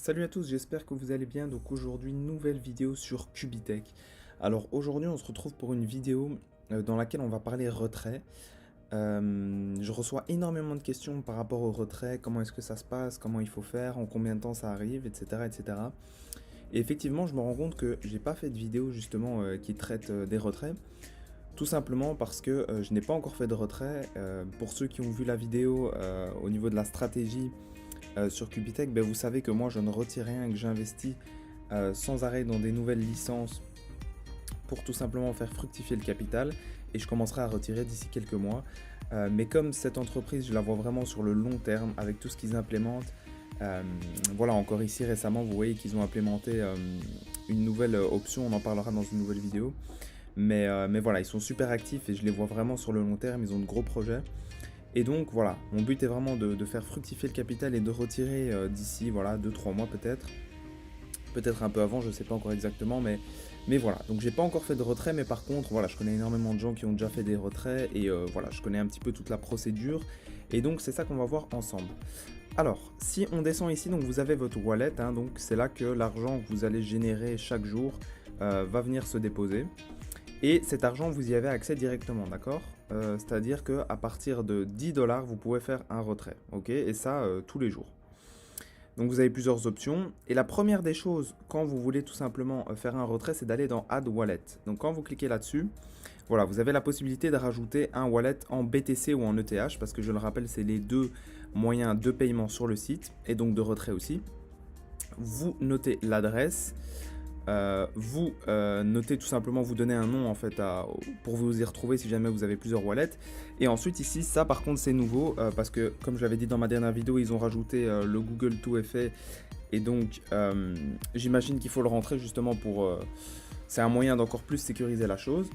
Salut à tous, j'espère que vous allez bien. Donc aujourd'hui, nouvelle vidéo sur Cubitech. Alors aujourd'hui, on se retrouve pour une vidéo dans laquelle on va parler retrait. Je reçois énormément de questions par rapport au retrait, comment est-ce que ça se passe, comment il faut faire, en combien de temps ça arrive, etc. etc. Et effectivement, je me rends compte que j'ai pas fait de vidéo justement qui traite des retraits. Tout simplement parce que je n'ai pas encore fait de retrait. Pour ceux qui ont vu la vidéo au niveau de la stratégie, sur Cubitech, ben vous savez que moi je ne retire rien, que j'investis sans arrêt dans des nouvelles licences pour tout simplement faire fructifier le capital et je commencerai à retirer d'ici quelques mois. Mais comme cette entreprise, je la vois vraiment sur le long terme avec tout ce qu'ils implémentent. Voilà, encore ici récemment, vous voyez qu'ils ont implémenté une nouvelle option, on en parlera dans une nouvelle vidéo. Mais voilà, ils sont super actifs et je les vois vraiment sur le long terme, ils ont de gros projets. Et donc voilà, mon but est vraiment de faire fructifier le capital et de retirer d'ici voilà, 2-3 mois peut-être. Peut-être un peu avant, je ne sais pas encore exactement, mais voilà. Donc j'ai pas encore fait de retrait, mais par contre, voilà, je connais énormément de gens qui ont déjà fait des retraits et voilà, je connais un petit peu toute la procédure. Et donc c'est ça qu'on va voir ensemble. Alors, si on descend ici, donc vous avez votre wallet, hein, donc c'est là que l'argent que vous allez générer chaque jour va venir se déposer. Et cet argent, vous y avez accès directement, d'accord? C'est-à-dire qu'à partir de 10 $, vous pouvez faire un retrait, ok? Et ça, tous les jours. Donc vous avez plusieurs options. Et la première des choses, quand vous voulez tout simplement faire un retrait, c'est d'aller dans Add Wallet. Donc quand vous cliquez là-dessus, voilà, vous avez la possibilité de rajouter un wallet en BTC ou en ETH, parce que je le rappelle, c'est les deux moyens de paiement sur le site, et donc de retrait aussi. Vous notez l'adresse. Vous notez tout simplement, vous donnez un nom en fait pour vous y retrouver si jamais vous avez plusieurs wallets. Et ensuite ici, ça par contre c'est nouveau parce que comme j'avais dit dans ma dernière vidéo, ils ont rajouté le Google 2FA et donc j'imagine qu'il faut le rentrer justement pour... c'est un moyen d'encore plus sécuriser la chose.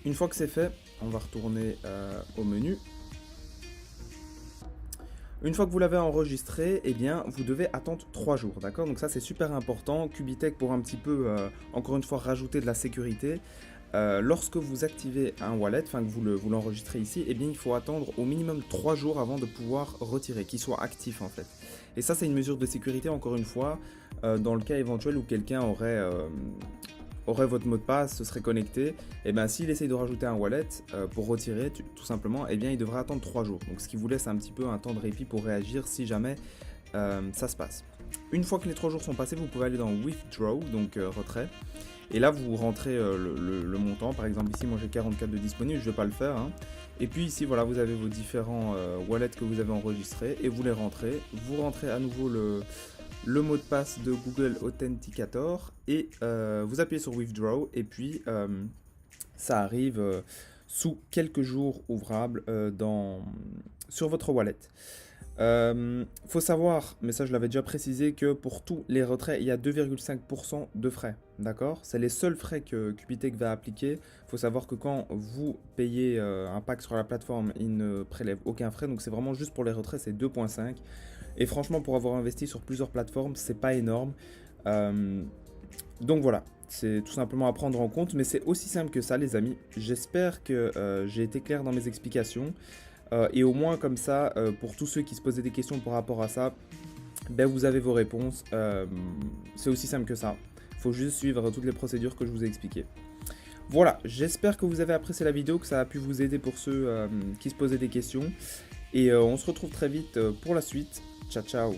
Une fois que c'est fait, on va retourner au menu. Une fois que vous l'avez enregistré, eh bien, vous devez attendre 3 jours, d'accord? Donc ça, c'est super important. Cubitech, pour un petit peu, encore une fois, rajouter de la sécurité. Lorsque vous activez un wallet, enfin que vous l'enregistrez ici, eh bien, il faut attendre au minimum 3 jours avant de pouvoir retirer, qu'il soit actif en fait. Et ça, c'est une mesure de sécurité, encore une fois, dans le cas éventuel où quelqu'un aurait votre mot de passe, se serait connecté, et bien s'il essaye de rajouter un wallet pour retirer tout simplement, et bien il devra attendre 3 jours. Donc ce qui vous laisse un petit peu un temps de répit pour réagir si jamais ça se passe. Une fois que les 3 jours sont passés, vous pouvez aller dans Withdraw, donc retrait. Et là vous rentrez le montant, par exemple ici moi j'ai 44 de disponible, je ne vais pas le faire. Hein. Et puis ici voilà, vous avez vos différents wallets que vous avez enregistrés et vous les rentrez. Vous rentrez à nouveau le mot de passe de Google Authenticator et vous appuyez sur Withdraw et puis ça arrive sous quelques jours ouvrables sur votre wallet. Faut savoir, mais ça je l'avais déjà précisé, que pour tous les retraits, il y a 2,5% de frais, d'accord? C'est les seuls frais que Cubitech va appliquer. Faut savoir que quand vous payez un pack sur la plateforme, il ne prélève aucun frais, donc c'est vraiment juste pour les retraits, c'est 2,5. Et franchement, pour avoir investi sur plusieurs plateformes, c'est pas énorme. Donc voilà, c'est tout simplement à prendre en compte, mais c'est aussi simple que ça, les amis. J'espère que j'ai été clair dans mes explications. Et au moins comme ça, pour tous ceux qui se posaient des questions par rapport à ça, ben vous avez vos réponses. C'est aussi simple que ça. Il faut juste suivre toutes les procédures que je vous ai expliquées. Voilà, j'espère que vous avez apprécié la vidéo, que ça a pu vous aider pour ceux qui se posaient des questions. Et on se retrouve très vite pour la suite. Ciao, ciao.